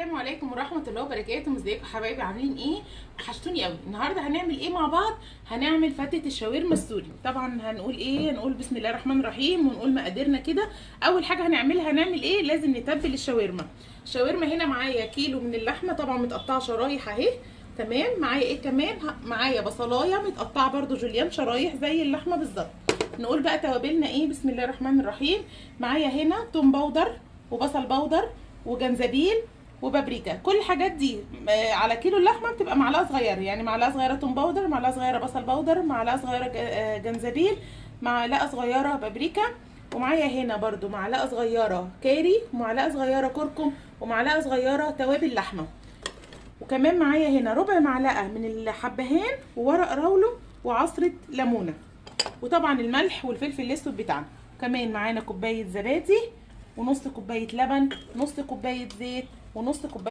السلام عليكم ورحمه الله وبركاته. ازيكم حبايبي؟ عاملين ايه؟ وحشتوني قوي. النهارده هنعمل ايه مع بعض؟ هنعمل فتة الشاورما السوري. طبعا هنقول ايه؟ هنقول بسم الله الرحمن الرحيم ونقول مقاديرنا كده. اول حاجه هنعمل ايه؟ لازم نتبل الشاورما. الشاورما هنا معايا كيلو من اللحمه، طبعا متقطعه شرايح اهي. تمام. معايا ايه كمان؟ معايا بصلايه متقطعه برده جوليان شرايح زي اللحمه بالظبط. نقول بقى توابلنا ايه؟ بسم الله الرحمن الرحيم. معايا هنا توم باودر وبصل باودر وجنزبيل وبابريكا. كل الحاجات دي على كيلو اللحمه بتبقى معلقه صغيره، يعني معلقه صغيره توم باودر، معلقه صغيره بصل باودر، معلقه صغيره جنزبيل، معلقه صغيره بابريكا، ومعايا هنا برده معلقه صغيره كاري، ومعلقه صغيره كركم، ومعلقه صغيره توابل لحمه. وكمان معايا هنا ربع معلقه من الحبهان وورق راولو وعصره ليمونه، وطبعا الملح والفلفل الاسود بتاعنا. كمان معانا كوبايه زبادي ونص كوبايه لبن، نص كوبايه زيت، ونص كوبايه